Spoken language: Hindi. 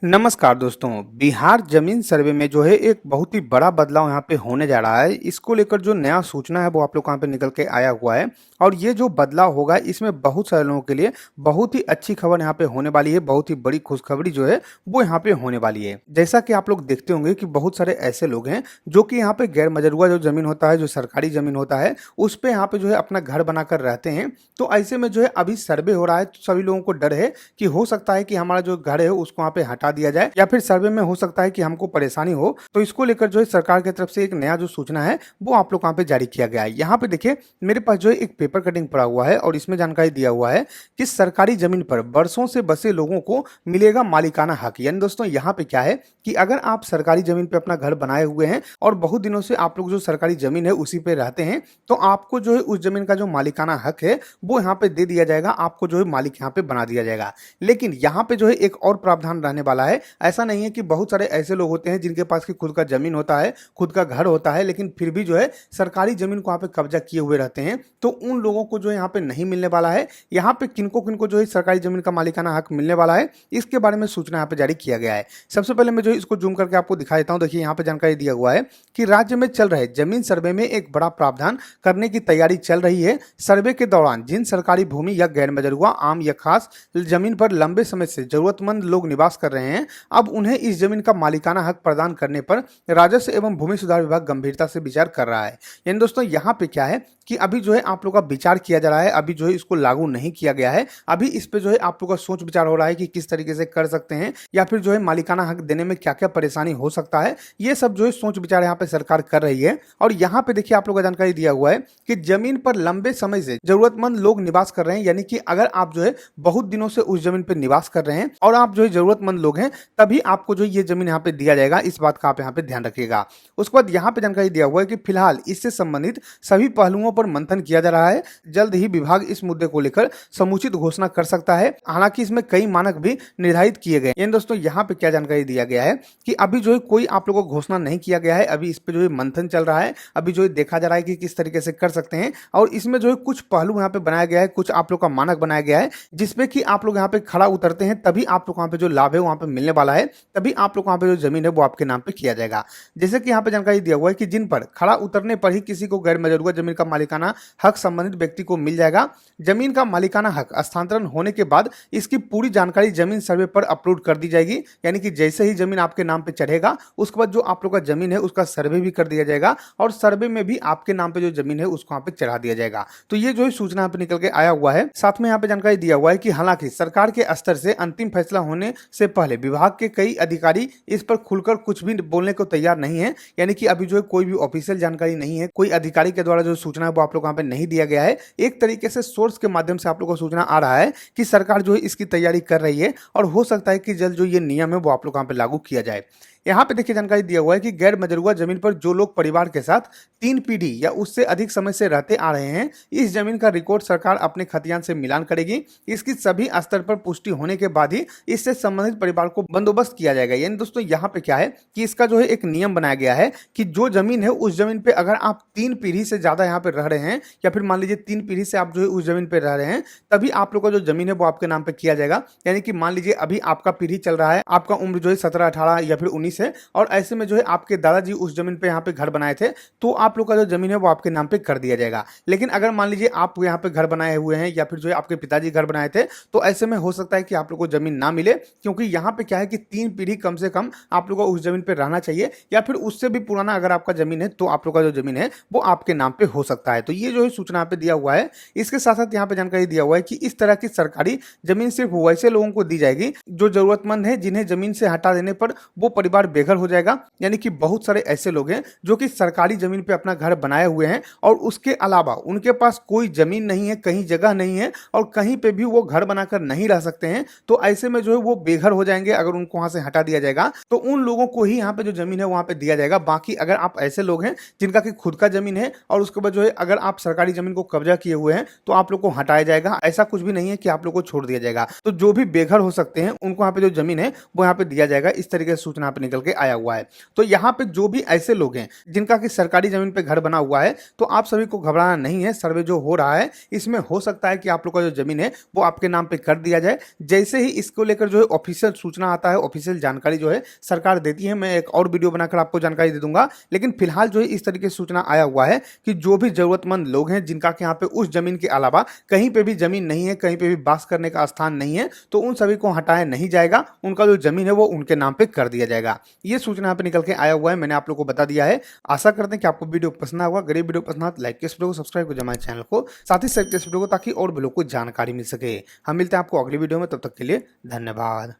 नमस्कार दोस्तों। बिहार जमीन सर्वे में जो है एक बहुत ही बड़ा बदलाव यहाँ पे होने जा रहा है। इसको लेकर जो नया सूचना है वो आप लोग को यहाँ पे निकल के आया हुआ है और ये जो बदलाव होगा इसमें बहुत सारे लोगों के लिए बहुत ही अच्छी खबर यहाँ पे होने वाली है। बहुत ही बड़ी खुशखबरी जो है वो यहाँ पे होने वाली है। जैसा कि आप लोग देखते होंगे कि बहुत सारे ऐसे लोग हैं जो कि यहाँ पे गैर मजरूआ जो जमीन होता है, जो सरकारी जमीन होता है, उस पे यहाँ पे जो है अपना घर बनाकर रहते हैं। तो ऐसे में जो है अभी सर्वे हो रहा है, तो सभी लोगों को डर है कि हो सकता है कि हमारा जो घर है उसको वहाँ पे हटा दिया जाए या फिर सर्वे में हो सकता है कि हमको परेशानी हो। तो इसको लेकर जो है सरकार की तरफ से एक नया जो सूचना है वो आप लोग वहाँ पे जारी किया गया है। यहाँ पे देखिए मेरे पास जो है एक पेपर कटिंग पड़ा हुआ है और इसमें जानकारी दिया हुआ है कि सरकारी जमीन पर वर्षों से बसे लोगों को मिलेगा मालिकाना हक। यानी दोस्तों यहाँ पे क्या है कि अगर आप सरकारी जमीन पे अपना घर बनाए हुए हैं और बहुत दिनों से आप लोग जो सरकारी जमीन है उसी पे रहते हैं, तो आपको जो है उस जमीन का जो मालिकाना हक है वो यहाँ पे दे दिया जाएगा। आपको जो है मालिक यहाँ पे बना दिया जाएगा। लेकिन यहाँ पे जो है एक और प्रावधान रहने वाला है। ऐसा नहीं है कि बहुत सारे ऐसे लोग होते हैं जिनके पास की खुद का जमीन होता है, खुद का घर होता है, लेकिन फिर भी जो है सरकारी जमीन को यहाँ पे कब्जा किए हुए रहते हैं। तो उन लोगों को जो है यहाँ पे नहीं मिलने वाला है। यहाँ पे किनको किनको जो है सरकारी जमीन का मालिकाना हक मिलने वाला है, इसके बारे में सूचना यहाँ पे जारी किया गया है। सबसे पहले मैं जो इसको जूम करके आपको दिखा देता हूँ। देखिए यहाँ पे जानकारी दिया हुआ है कि राज्य में चल रहे जमीन सर्वे में एक बड़ा प्रावधान करने की तैयारी चल रही है। सर्वे के दौरान जिन सरकारी भूमि या गैर मजरूआ, आम या खास जमीन पर लंबे समय से जरूरतमंद लोग निवास कर रहे हैं, अब उन्हें इस जमीन का मालिकाना हक प्रदान करने पर राजस्व एवं भूमि सुधार विभाग गंभीरता से विचार कर रहा है। यानी दोस्तों यहाँ पे क्या है कि अभी जो है आप लोग का विचार किया जा रहा है। अभी जो है इसको लागू नहीं किया गया है। अभी इस पे जो है आप लोग का सोच विचार हो रहा है कि किस तरीके से कर सकते हैं या फिर जो है मालिकाना हक देने में क्या क्या परेशानी हो सकता है। ये सब जो है सोच विचार यहाँ पे सरकार कर रही है। और यहाँ पे देखिए आप लोग का जानकारी दिया हुआ है कि जमीन पर लंबे समय से जरूरतमंद लोग निवास कर रहे हैं। यानी कि अगर आप जो है बहुत दिनों से उस जमीन पर निवास कर रहे हैं और आप जो है जरूरतमंद लोग हैं, तभी आपको जो ये जमीन यहाँ पे दिया जाएगा। इस बात का आप यहाँ पे ध्यान रखिएगा। उसके बाद यहाँ पे जानकारी दिया हुआ है कि फिलहाल इससे संबंधित सभी पहलुओं पर मंथन किया जा रहा है। जल्द ही विभाग इस मुद्दे को लेकर समुचित घोषणा कर सकता है। हालांकि इसमें कई मानक भी निर्धारित किए गए। यानी दोस्तों यहाँ पे क्या जानकारी दिया गया है कि अभी जो है कोई आप लोगों को घोषणा नहीं किया गया है। अभी इस पे जो है मंथन चल रहा है। अभी जो है देखा जा रहा है कि किस तरीके से कर सकते हैं। और इसमें जो है कुछ पहलू यहाँ पे बनाया गया है, कुछ आप लोग का मानक बनाया गया है, जिसपे कि आप लोग यहाँ पे खड़ा उतरते हैं तभी आप लोग वहाँ पे जो लाभ है वहाँ पे मिलने वाला है। तभी आप लोग वहाँ पे जो जमीन है वो आपके नाम पे किया जाएगा। जैसे कि यहाँ पे जानकारी दिया हुआ है कि जिन पर खड़ा उतरने पर ही किसी को गैर मजरूआ जमीन का मालिकाना हक संबंधित व्यक्ति को मिल जाएगा। जमीन का मालिकाना हक हस्तांतरण होने के बाद इसकी पूरी जानकारी जमीन सर्वे पर अपलोड कर दी जाएगी। यानी कि जैसे ही जमीन आपके नाम पे चढ़ेगा उसके बाद जो आप लोग का जमीन है उसका सर्वे भी कर दिया जाएगा और सर्वे में भी आपके नाम पे जो जमीन है उसको यहाँ पे चढ़ा दिया जाएगा। तो ये जो है सूचना यहाँ पे निकल के आया हुआ है। साथ में यहाँ पे जानकारी दिया हुआ है कि हालांकि सरकार के स्तर से अंतिम फैसला होने से पहले विभाग के कई अधिकारी इस पर खुलकर कुछ भी बोलने को तैयार नहीं है। यानी कि अभी जो है कोई भी ऑफिशियल जानकारी नहीं है, कोई अधिकारी के द्वारा जो सूचना है वो आप लोग यहाँ पे नहीं दिया गया है। एक तरीके से सोर्स के माध्यम से आप लोग को सूचना आ रहा है कि सरकार जो है इसकी तैयारी कर रही है और हो सकता है कि जल्द जो ये नियम है वो आप लोग यहाँ पे लागू किया जाए। यहाँ पे देखिए जानकारी दिया हुआ है कि गैर मजरूआ जमीन पर जो लोग परिवार के साथ 3 पीढ़ी या उससे अधिक समय से रहते आ रहे हैं, इस जमीन का रिकॉर्ड सरकार अपने खतियान से मिलान करेगी। इसकी सभी स्तर पर पुष्टि होने के बाद ही इससे संबंधित परिवार को बंदोबस्त किया जाएगा। यानी दोस्तों यहाँ पे क्या है कि इसका जो है एक नियम बनाया गया है कि जो जमीन है उस जमीन पे अगर आप 3 पीढ़ी से ज्यादा यहाँ पे रह रहे हैं या फिर मान लीजिए 3 पीढ़ी से आप जो है उस जमीन पे रह रहे हैं, तभी आप लोग का जो जमीन है वो आपके नाम पे किया जाएगा। यानी कि मान लीजिए अभी आपका पीढ़ी चल रहा है, आपका उम्र जो है 17, 18 या फिर 19 है और ऐसे में जो है आपके दादाजी उस जमीन पे यहाँ पे घर बनाए थे, तो आप लोग का जो जमीन है वो आपके नाम पे कर दिया जाएगा। लेकिन अगर मान लीजिए आप यहाँ पे घर बनाए हुए हैं या फिर जो है आपके पिताजी घर बनाए थे, तो ऐसे में हो सकता है कि आप लोग को जमीन ना मिले, क्योंकि यहाँ पे क्या है कि 3 पीढ़ी कम से कम आप लोग को उस जमीन पे रहना चाहिए या फिर उससे भी पुराना अगर आपका जमीन है तो आप लोग का जो जमीन है वो आपके नाम पे हो सकता है। तो ये जो है सूचना यहाँ पे दिया हुआ है। इसके साथ साथ यहाँ पे जानकारी दिया हुआ है कि इस तरह की सरकारी जमीन सिर्फ वैसे लोगों को दी जाएगी जो जरूरतमंद है, जिन्हें जमीन से हटा देने पर वो परिवार बेघर हो जाएगा। यानी कि बहुत सारे ऐसे लोग हैं जो कि सरकारी जमीन पे अपना घर बनाए हुए हैं और उसके अलावा उनके पास कोई जमीन नहीं है, कहीं जगह नहीं है और कहीं पे भी वो घर बनाकर नहीं रह सकते हैं। तो ऐसे में जो है वो बेघर हो जाएंगे। अगर उनको वहां से हटा दिया जाएगा तो उन लोगों को ही यहाँ पे जो जमीन है वहां पे दिया जाएगा। बाकी अगर आप ऐसे लोग हैं जिनका कि खुद का जमीन है और उसके बाद जो है अगर आप सरकारी जमीन को कब्जा किए हुए हैं तो आप लोग को हटाया जाएगा। ऐसा कुछ भी नहीं है कि आप लोग को छोड़ दिया जाएगा। तो जो भी बेघर हो सकते हैं उनको यहाँ पे जो जमीन है वो यहाँ पे दिया जाएगा। इस तरीके से सूचना पे निकल निकल के आया हुआ है। तो यहाँ पे जो भी ऐसे लोग हैं जिनका कि सरकारी जमीन पे घर बना हुआ है, तो आप सभी को घबराना नहीं है। सर्वे जो हो रहा है इसमें हो सकता है कि आप लोग का जो जमीन है वो आपके नाम पे कर दिया जाए। जैसे ही इसको लेकर जो है ऑफिशियल सूचना आता है, ऑफिशियल जानकारी जो है सरकार देती है, मैं एक और वीडियो बनाकर आपको जानकारी दे दूंगा। लेकिन फिलहाल जो है इस तरीके से सूचना आया हुआ है कि जो भी जरूरतमंद लोग हैं जिनका कि यहाँ पे उस जमीन के अलावा कहीं पे भी जमीन नहीं है, कहीं पे भी बास करने का स्थान नहीं है, तो उन सभी को हटाया नहीं जाएगा। उनका जो जमीन है वो उनके नाम पे कर दिया जाएगा। ये सूचना यहाँ पे निकल के आया हुआ है, मैंने आप लोग को बता दिया है। आशा करते हैं कि आपको वीडियो पसंद आएगा। अगर ये वीडियो पसंद आए तो लाइक इस वीडियो को, सब्सक्राइब कर हमारे चैनल को, साथ ही शेयर इस वीडियो को, ताकि और भी लोग को जानकारी मिल सके। हम मिलते हैं आपको अगली वीडियो में, तब तक के लिए धन्यवाद।